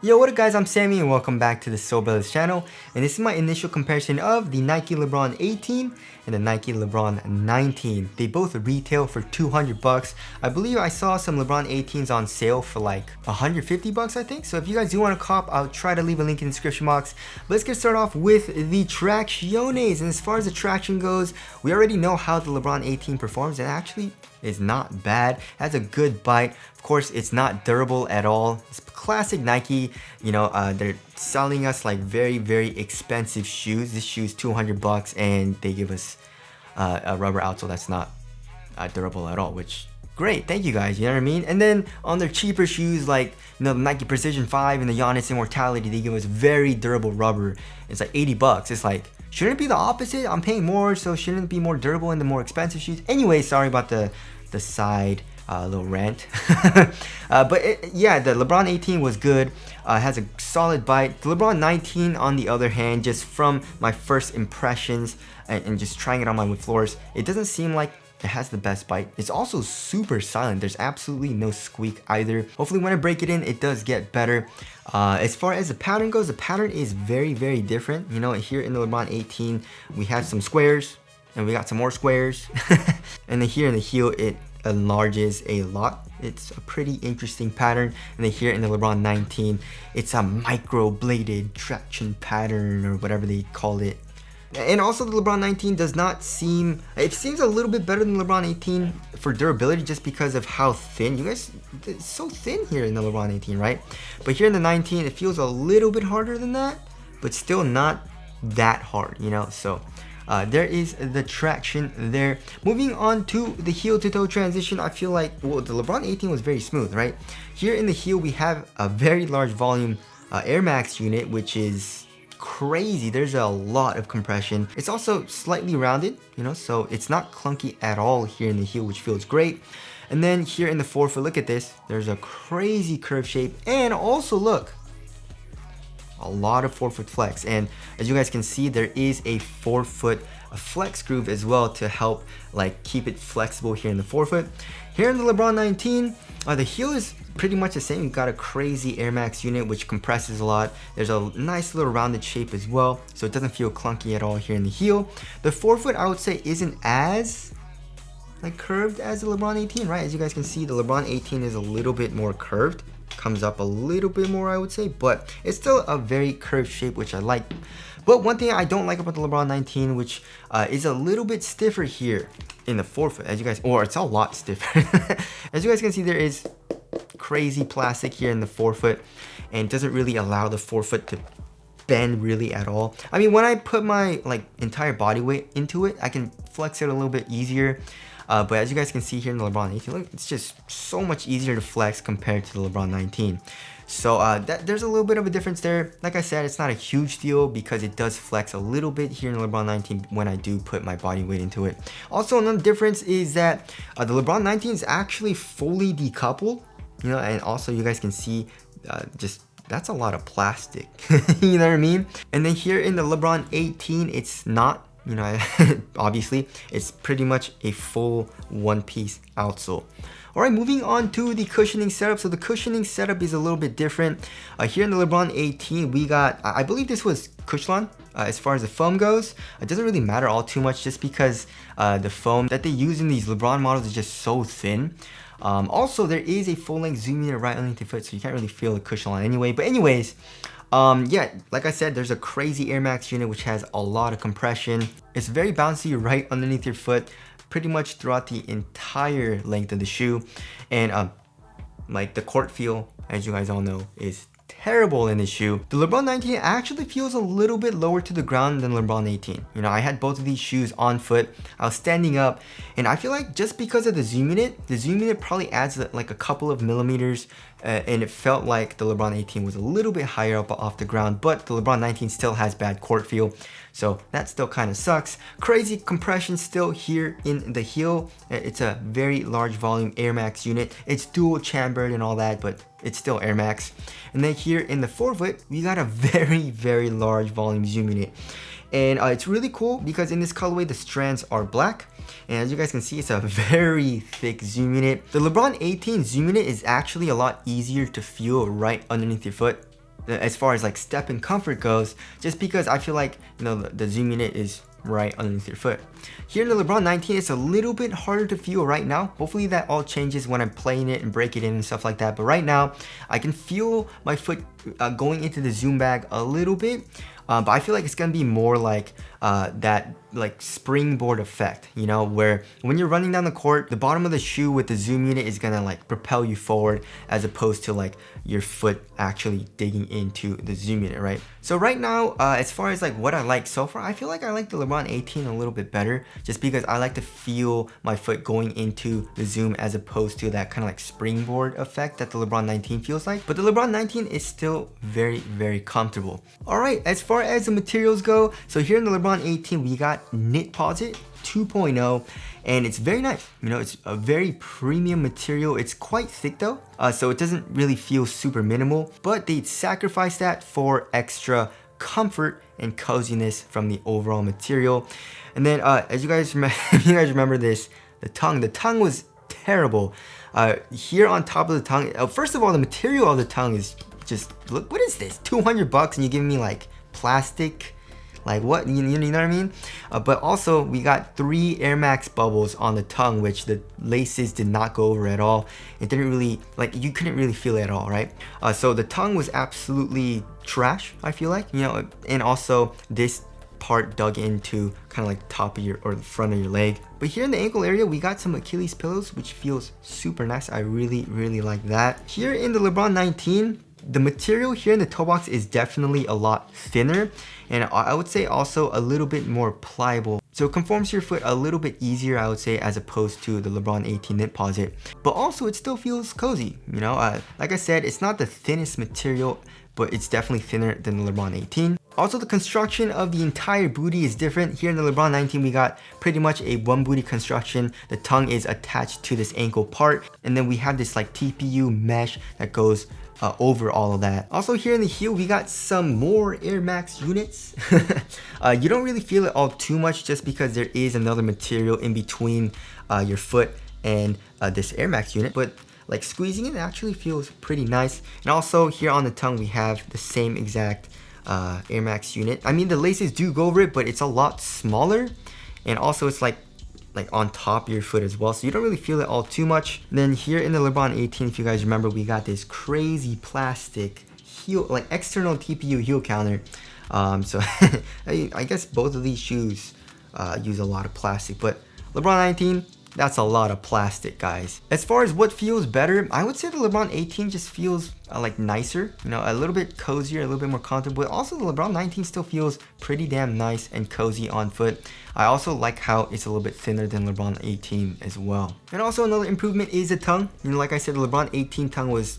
Yo, what up guys, I'm Sammy and welcome back to the Soul Brothers channel, and this is my initial comparison of the Nike Lebron 18 and the Nike Lebron 19. They both retail for 200 bucks. I believe I saw some Lebron 18s on sale for like 150 bucks I think, so if you guys do want to cop, I'll try to leave a link in the description box. Let's get started off with the Tracciones, and as far as the traction goes, we already know how the Lebron 18 performs, and actually is not bad. It has a good bite. Of course, it's not durable at all. It's classic Nike. You know, they're selling us like very expensive shoes. This shoe is 200 bucks and they give us a rubber outsole that's not durable at all, which great, thank you guys, you know what I mean? And then on their cheaper shoes like, you know, the Nike Precision 5 and the Giannis Immortality, they give us very durable rubber. It's like 80 bucks. It's like, shouldn't it be the opposite? I'm paying more, so shouldn't it be more durable in the more expensive shoes? Anyway, sorry about the side little rant. Yeah, the LeBron 18 was good. Has a solid bite. The LeBron 19, on the other hand, just from my first impressions and just trying it on my wood floors, it doesn't seem like it has the best bite. It's also super silent. There's absolutely no squeak either. Hopefully when I break it in, it does get better. As far as the pattern goes, the pattern is very different. You know, here in the LeBron 18, we have some squares, and we got some more squares. And then here in the heel, it enlarges a lot. It's a pretty interesting pattern. And then here in the LeBron 19, it's a micro bladed traction pattern, or whatever they call it. And also the LeBron 19 does not seem, it seems a little bit better than LeBron 18 for durability, just because of how thin. You guys, it's so thin here in the LeBron 18, right? But here in the 19, it feels a little bit harder than that, but still not that hard, you know? So there is the traction there. Moving on to the heel to toe transition, I feel like, well, the LeBron 18 was very smooth, right? Here in the heel, we have a very large volume Air Max unit, which is crazy. There's a lot of compression. It's also slightly rounded, you know, so it's not clunky at all here in the heel, which feels great. And then here in the forefoot, look at this. There's a crazy curve shape, and also look, a lot of forefoot flex. And as you guys can see, there is a forefoot flex groove as well to help like keep it flexible here in the forefoot. Here in the LeBron 19, the heel is pretty much the same. You've got a crazy Air Max unit which compresses a lot. There's a nice little rounded shape as well, so it doesn't feel clunky at all here in the heel. The forefoot, I would say, isn't as like curved as the LeBron 18, right? As you guys can see, the LeBron 18 is a little bit more curved, comes up a little bit more, I would say, but it's still a very curved shape, which I like. But one thing I don't like about the LeBron 19, which is a little bit stiffer here in the forefoot, as you guys, or it's a lot stiffer. As you guys can see, there is crazy plastic here in the forefoot, and it doesn't really allow the forefoot to bend really at all. I mean, when I put my like entire body weight into it, I can flex it a little bit easier. But as you guys can see here in the LeBron 18, look, it's just so much easier to flex compared to the LeBron 19. So there's a little bit of a difference there. Like I said, it's not a huge deal because it does flex a little bit here in the LeBron 19 when I do put my body weight into it. Also, another difference is that the LeBron 19 is actually fully decoupled, you know, and also you guys can see just that's a lot of plastic. You know what I mean? And then here in the LeBron 18, it's not. You know, obviously, it's pretty much a full one-piece outsole. All right, moving on to the cushioning setup. So the cushioning setup is a little bit different. Here in the LeBron 18, we got, I believe this was Cushlon. As far as the foam goes, it doesn't really matter all too much, just because the foam that they use in these LeBron models is just so thin. Also, there is a full-length zoom unit right underneath the foot, so you can't really feel the Cushlon anyway. But anyways, yeah, like I said, there's a crazy Air Max unit which has a lot of compression. It's very bouncy right underneath your foot, pretty much throughout the entire length of the shoe. And like the court feel, as you guys all know, is terrible in this shoe. The LeBron 19 actually feels a little bit lower to the ground than LeBron 18. You know, I had both of these shoes on foot. I was standing up, and I feel like just because of the zoom unit probably adds like a couple of millimeters, and it felt like the LeBron 18 was a little bit higher up off the ground, but the LeBron 19 still has bad court feel, so that still kind of sucks. Crazy compression still here in the heel. It's a very large volume Air Max unit. It's dual chambered and all that, but it's still Air Max. And then here in the forefoot, we got a very large volume zoom unit. And it's really cool because in this colorway, the strands are black. And as you guys can see, it's a very thick zoom unit. The LeBron 18 zoom unit is actually a lot easier to feel right underneath your foot. as far as like step and comfort goes, just because I feel like, you know, the zoom unit is right underneath your foot. Here in the LeBron 19, it's a little bit harder to feel right now. Hopefully that all changes when I'm playing it and break it in and stuff like that. But right now, I can feel my foot going into the zoom bag a little bit. But I feel like it's gonna be more like that like springboard effect, you know, where when you're running down the court, the bottom of the shoe with the zoom unit is gonna like propel you forward, as opposed to like your foot actually digging into the zoom unit, right? So right now, as far as like what I like so far, I feel like I like the LeBron 18 a little bit better, just because I like to feel my foot going into the zoom as opposed to that kind of like springboard effect that the LeBron 19 feels like. But the LeBron 19 is still very, very comfortable. All right, as far as the materials go, so here in the LeBron 18, we got Knitposit 2.0, and it's very nice. You know, it's a very premium material. It's quite thick though, so it doesn't really feel super minimal, but they sacrifice that for extra comfort and coziness from the overall material. And then as you guys remember this, the tongue was terrible. Here on top of the tongue, first of all, the material of the tongue is just, look, what is this? $200 and you're giving me like plastic? Like what? You know what I mean? But also we got 3 Air Max bubbles on the tongue, which the laces did not go over at all. It didn't really, like, you couldn't really feel it at all, right? So the tongue was absolutely trash, I feel like, you know, and also this part dug into kind of like the top of your, or the front of your leg. But here in the ankle area, we got some Achilles pillows, which feels super nice. I really, really like that. Here in the LeBron 19, the material here in the toe box is definitely a lot thinner, and I would say also a little bit more pliable. So it conforms to your foot a little bit easier, I would say, as opposed to the LeBron 18 Knitposit. But also it still feels cozy, you know? Like I said, it's not the thinnest material, but it's definitely thinner than the LeBron 18. Also, the construction of the entire booty is different. Here in the LeBron 19, we got pretty much a one booty construction. The tongue is attached to this ankle part, and then we have this like TPU mesh that goes over all of that. Also here in the heel, we got some more Air Max units. You don't really feel it all too much, just because there is another material in between your foot and this Air Max unit, but like squeezing it actually feels pretty nice. And also here on the tongue, we have the same exact Air Max unit. I mean, the laces do go over it, but it's a lot smaller, and also it's like on top of your foot as well, so you don't really feel it all too much. Then here in the LeBron 18, if you guys remember, we got this crazy plastic heel, like external TPU heel counter. So I guess both of these shoes use a lot of plastic, but LeBron 19, that's a lot of plastic, guys. As far as what feels better, I would say the LeBron 18 just feels like nicer, you know, a little bit cozier, a little bit more comfortable. But also the LeBron 19 still feels pretty damn nice and cozy on foot. I also like how it's a little bit thinner than LeBron 18 as well. And also another improvement is the tongue. You know, like I said, the LeBron 18 tongue was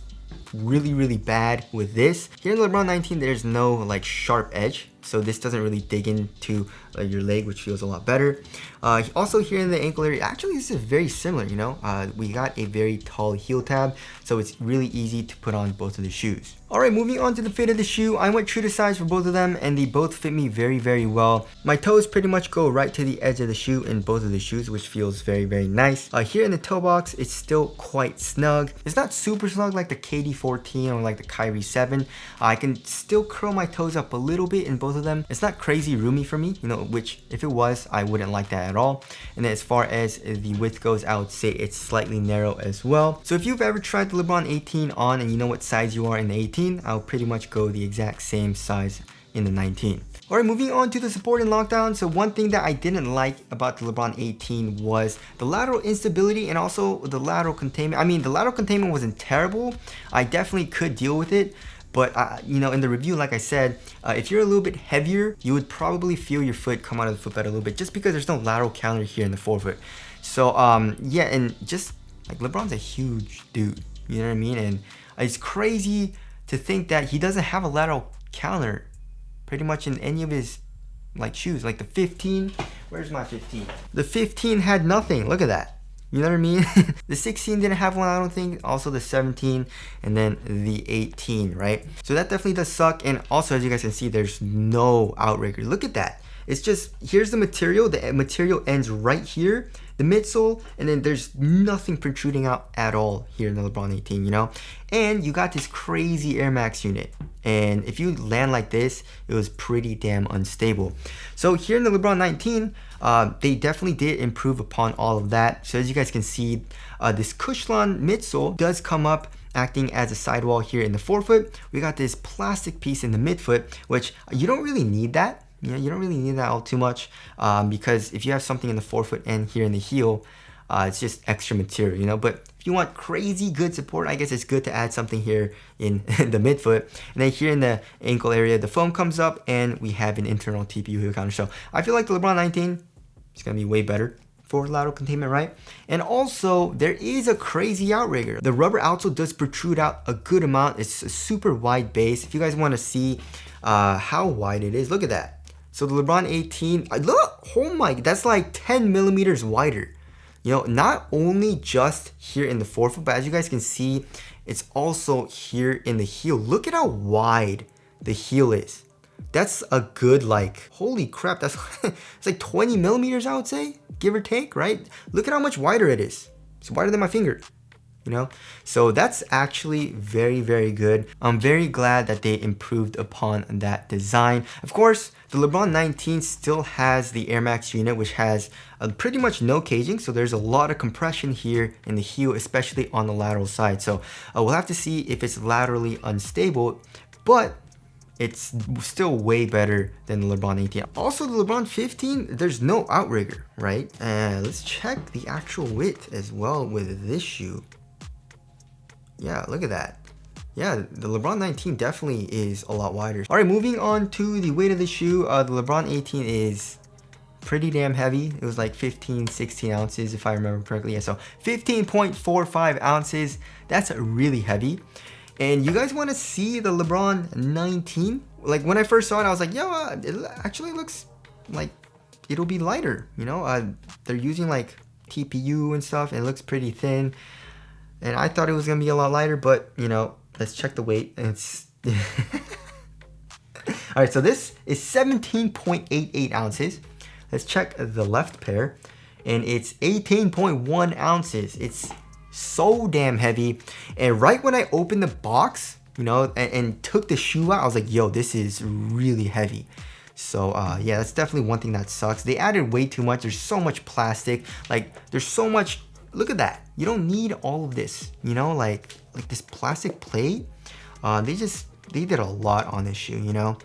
really, really bad with this. Here in the LeBron 19, there's no like sharp edge, so this doesn't really dig into your leg, which feels a lot better. Also here in the ankle area, actually this is very similar, you know. We got a very tall heel tab, so it's really easy to put on both of the shoes. Alright, moving on to the fit of the shoe. I went true to size for both of them, and they both fit me very, very well. My toes pretty much go right to the edge of the shoe in both of the shoes, which feels very, very nice. Here in the toe box, it's still quite snug. It's not super snug like the KD 14 or like the Kyrie 7. I can still curl my toes up a little bit in both of them. It's not crazy roomy for me, you know, which if it was, I wouldn't like that at all. And then as far as the width goes, I would say it's slightly narrow as well. So if you've ever tried the LeBron 18 on and you know what size you are in the 18, I'll pretty much go the exact same size in the 19. Alright, moving on to the support and lockdown. So one thing that I didn't like about the LeBron 18 was the lateral instability and also the lateral containment. I mean, the lateral containment wasn't terrible. I definitely could deal with it. But, you know, in the review, like I said, if you're a little bit heavier, you would probably feel your foot come out of the footbed a little bit, just because there's no lateral counter here in the forefoot. So, yeah, and just, like, LeBron's a huge dude, you know what I mean? And it's crazy to think that he doesn't have a lateral counter pretty much in any of his, like, shoes. Like, the 15, where's my 15? The 15 had nothing, look at that. You know what I mean? The 16 didn't have one, I don't think. Also the 17 and then the 18, right? So that definitely does suck. And also, as you guys can see, there's no outrigger. Look at that. It's just, here's the material. The material ends right here. the midsole, and then there's nothing protruding out at all here in the LeBron 18, you know? And you got this crazy Air Max unit. And if you land like this, it was pretty damn unstable. So here in the LeBron 19, they definitely did improve upon all of that. So as you guys can see, this Cushlon midsole does come up acting as a sidewall here in the forefoot. We got this plastic piece in the midfoot, which you don't really need that. You know, you don't really need that all too much because if you have something in the forefoot and here in the heel, it's just extra material, you know. But if you want crazy good support, I guess it's good to add something here in the midfoot. And then here in the ankle area, the foam comes up and we have an internal TPU heel counter. So I feel like the LeBron 19 is going to be way better for lateral containment, right? And also, there is a crazy outrigger. The rubber outsole does protrude out a good amount. It's a super wide base. If you guys want to see how wide it is, look at that. So the LeBron 18, look, oh my, that's like 10 millimeters wider. You know, not only just here in the forefoot, but as you guys can see, it's also here in the heel. Look at how wide the heel is. That's a good, like, holy crap, that's it's like 20 millimeters, I would say, give or take, right? Look at how much wider it is. It's wider than my finger, you know? So that's actually very, very good. I'm very glad that they improved upon that design. Of course, the LeBron 19 still has the Air Max unit, which has pretty much no caging. So there's a lot of compression here in the heel, especially on the lateral side. So we'll have to see if it's laterally unstable, but it's still way better than the LeBron 18. Also, the LeBron 15, there's no outrigger, right? Let's check the actual width as well with this shoe. Yeah, look at that. Yeah, the LeBron 19 definitely is a lot wider. All right, moving on to the weight of the shoe. The LeBron 18 is pretty damn heavy. It was like 15, 16 ounces if I remember correctly. Yeah, so 15.45 ounces. That's really heavy. And you guys want to see the LeBron 19? Like when I first saw it, I was like, yeah, it actually looks like it'll be lighter. You know, they're using like TPU and stuff, and it looks pretty thin. And I thought it was gonna be a lot lighter, but you know, let's check the weight. And it's all right. So this is 17.88 ounces. Let's check the left pair, and it's 18.1 ounces. It's so damn heavy. And right when I opened the box, you know, and took the shoe out, I was like, yo, this is really heavy. So yeah, that's definitely one thing that sucks. They added way too much. There's so much plastic. Like there's so much. Look at that. You don't need all of this, you know, like this plastic plate. They did a lot on this shoe, you know.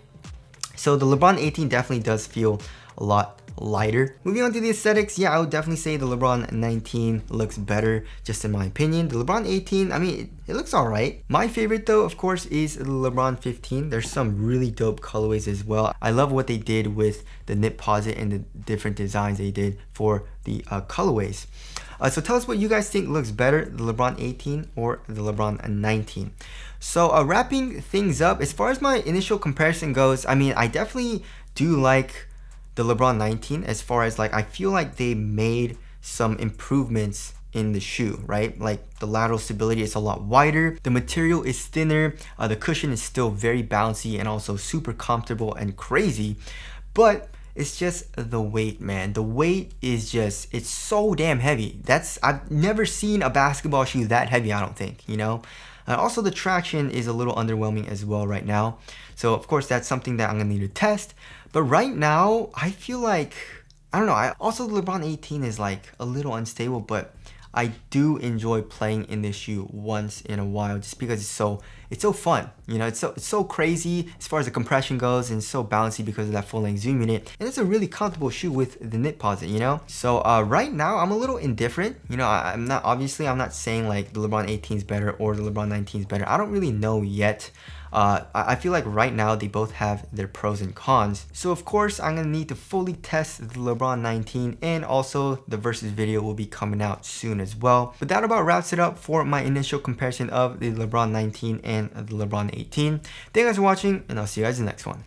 So the LeBron 18 definitely does feel a lot lighter. Moving on to the aesthetics, yeah, I would definitely say the LeBron 19 looks better, just in my opinion. The LeBron 18, I mean, it looks all right. My favorite though, of course, is the LeBron 15. There's some really dope colorways as well. I love what they did with the nip posit and the different designs they did for the colorways. So tell us what you guys think looks better, the LeBron 18 or the LeBron 19. So wrapping things up, as far as my initial comparison goes, I mean, I definitely do like the LeBron 19 as far as like, I feel like they made some improvements in the shoe, right? Like the lateral stability is a lot wider, the material is thinner, the cushion is still very bouncy and also super comfortable and crazy, but it's just the weight, man. The weight is just, it's so damn heavy. I've never seen a basketball shoe that heavy, I don't think, you know? Also, the traction is a little underwhelming as well right now. So, of course, that's something that I'm going to need to test. But right now, I feel like, I don't know. Also, the LeBron 18 is like a little unstable, but I do enjoy playing in this shoe once in a while just because it's so fun. You know, it's so crazy as far as the compression goes and so bouncy because of that full length zoom unit. And it's a really comfortable shoe with the nip posit, you know? So right now I'm a little indifferent. You know, I'm not saying like the LeBron 18 is better or the LeBron 19 is better. I don't really know yet. I feel like right now they both have their pros and cons. So of course I'm gonna need to fully test the LeBron 19, and also the versus video will be coming out soon as well. But that about wraps it up for my initial comparison of the LeBron 19 and the LeBron 18. Thank you guys for watching, and I'll see you guys in the next one.